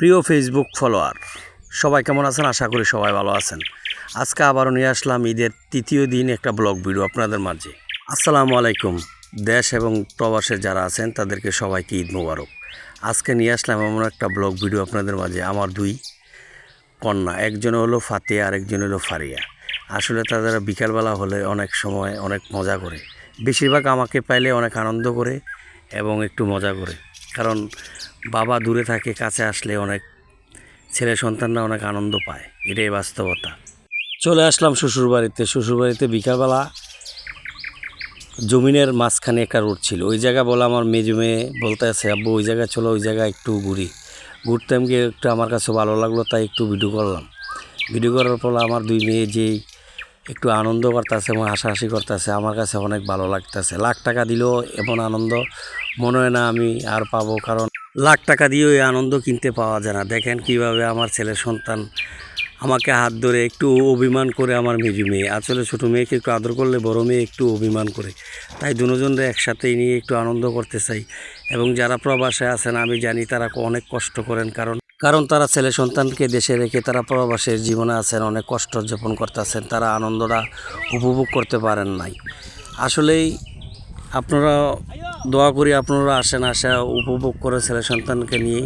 প্রিয় Facebook follower সবাই কেমন আছেন? আশা করি সবাই ভালো আছেন। আজকে আবারও নিয়ে আসলাম ঈদের তৃতীয় দিন একটা ব্লগ ভিডিও আপনাদের মাঝে। আসসালামু আলাইকুম। দেশ এবং প্রবাসে যারা আছেন তাদেরকে সবাইকে ঈদ মোবারক। আজকে নিয়ে আসলাম এমন একটা ব্লগ ভিডিও আপনাদের মাঝে। আমার দুই কন্যা, একজন হলো ফাতিয়া আর একজন হলো ফারিয়া। আসলে তারা বিকালবেলা হলে অনেক সময় অনেক মজা করে, বেশিরভাগ আমাকে পাইলে অনেক আনন্দ করে এবং একটু মজা করে। কারণ বাবা দূরে থাকে, কাছে আসলে অনেক ছেলে সন্তানরা অনেক আনন্দ পায়, এটাই বাস্তবতা। চলে আসলাম শ্বশুরবাড়িতে বিকালবেলা জমিনের মাঝখানে একটা রোড ছিল, ওই জায়গা বলে আমার মেজো মেয়ে বলতে আছে, আব্বু ওই জায়গায় চলো, ওই জায়গায় একটু ঘুরতাম গিয়ে একটু আমার কাছে ভালো লাগলো, তাই একটু ভিডিও করলাম। ভিডিও করার পর আমার দুই মেয়ে যেই একটু আনন্দ করতেছে এবং হাসাহাসি করতেছে, আমার কাছে অনেক ভালো লাগতেছে। লাখ টাকা দিলেও এমন আনন্দ মনে হয় না আমি আর পাবো, কারণ লাখ টাকা দিয়েও এই আনন্দ কিনতে পাওয়া যায় না। দেখেন কিভাবে আমার ছেলের সন্তান আমাকে হাত ধরে একটু অভিমান করে, আমার মেজো মেয়ে আসলে ছোটো মেয়েকে একটু আদর করলে বড় মেয়ে একটু অভিমান করে, তাই দুজনরে একসাথে নিয়ে একটু আনন্দ করতে চাই। এবং যারা প্রবাসে আছেন আমি জানি তারা অনেক কষ্ট করেন, কারণ তারা ছেলে সন্তানকে দেশে রেখে তারা প্রবাসের জীবনে আছেন, অনেক কষ্ট যাপন করতেছেন, তারা আনন্দটা উপভোগ করতে পারেন নাই। আসলেই আপনারা দোয়া করি আপনারা আসা উপভোগ করে ছেলে সন্তানকে নিয়ে,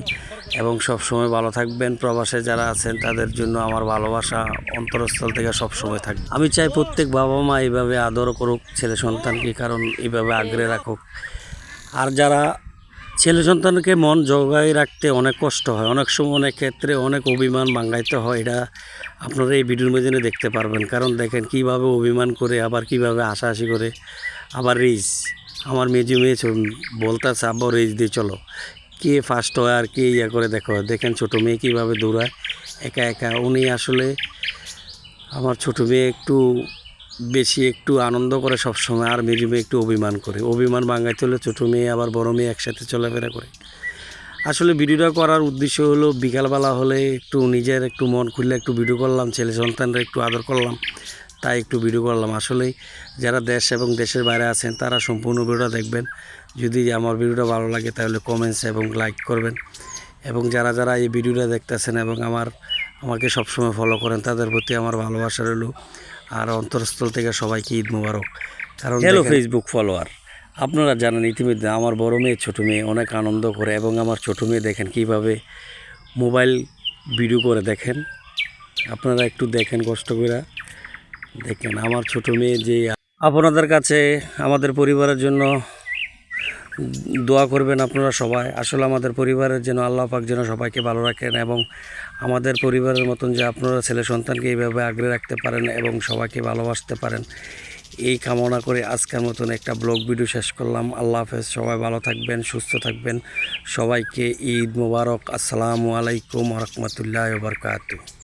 এবং সব সময় ভালো থাকবেন। প্রবাসে যারা আছেন তাদের জন্য আমার ভালোবাসা অন্তরস্থল থেকে সব সময় থাকবে। আমি চাই প্রত্যেক বাবা মা এইভাবে আদর করুক ছেলে সন্তানকে, কারণ এইভাবে আগলে রাখুক। আর যারা ছেলে সন্তানকে মন জগায় রাখতে অনেক কষ্ট হয়, অনেক সময় অনেক ক্ষেত্রে অনেক অভিমান বাঙ্গাইতে হয়, এটা আপনারা এই ভিডিওর মধ্যে দেখতে পারবেন। কারণ দেখেন কিভাবে অভিমান করে, আবার কিভাবে হাসাহাসি করে, আবার রেস। আমার মেজো মেয়ে বলতেছে, আব্বা রেস দিয়ে চলো, কে ফার্স্ট হয় আর কে করে দেখেন ছোটো মেয়ে কীভাবে দৌড়ায় একা একা। উনি আসলে আমার ছোটো মেয়ে একটু আনন্দ করে সব সময়, আর মেজো মেয়ে একটু অভিমান বাঙ্গাইতে হলে ছোটো মেয়ে আবার বড় মেয়ে একসাথে চলাফেরা করে। আসলে ভিডিওটা করার উদ্দেশ্য হলো বিকালবেলা হলে একটু নিজের একটু মন খুললে একটু ভিডিও করলাম, ছেলে সন্তানরা একটু আদর করলাম, তাই একটু ভিডিও করলাম। আসলেই যারা দেশ এবং দেশের বাইরে আছেন তারা সম্পূর্ণ ভিডিওটা দেখবেন। যদি আমার ভিডিওটা ভালো লাগে তাহলে কমেন্টস এবং লাইক করবেন। এবং যারা এই ভিডিওটা দেখতেছেন এবং আমাকে সবসময় ফলো করেন, তাদের প্রতি আমার ভালোবাসা রইল। আর অন্তরস্থল থেকে সবাইকে ঈদ মোবারক। কারণ হ্যালো ফেসবুক ফলোয়ার, আপনারা জানেন ইতিমধ্যে আমার বড় মেয়ে ছোটো মেয়ে অনেক আনন্দ করে, এবং আমার ছোটো মেয়ে দেখেন কিভাবে মোবাইল ভিডিও করে, দেখেন আপনারা একটু দেখেন, কষ্ট করে দেখেন আমার ছোটো মেয়ে। যে আপনাদের কাছে আমাদের পরিবারের জন্য দোয়া করবেন আপনারা সবাই। আসলে আমাদের পরিবারের জন্য আল্লাহ পাক যেন সবাইকে ভালো রাখেন, এবং আমাদের পরিবারের মতন যে আপনারা ছেলে সন্তানকে এইভাবে আগলে রাখতে পারেন এবং সবাইকে ভালোবাসতে পারেন, এই কামনা করে আজকের মতন একটা ব্লগ ভিডিও শেষ করলাম। আল্লাহ হাফেজ, সবাই ভালো থাকবেন, সুস্থ থাকবেন, সবাইকে ঈদ মোবারক। আসসালামু আলাইকুম ওয়া রাহমাতুল্লাহি ওয়া বারাকাতুহু।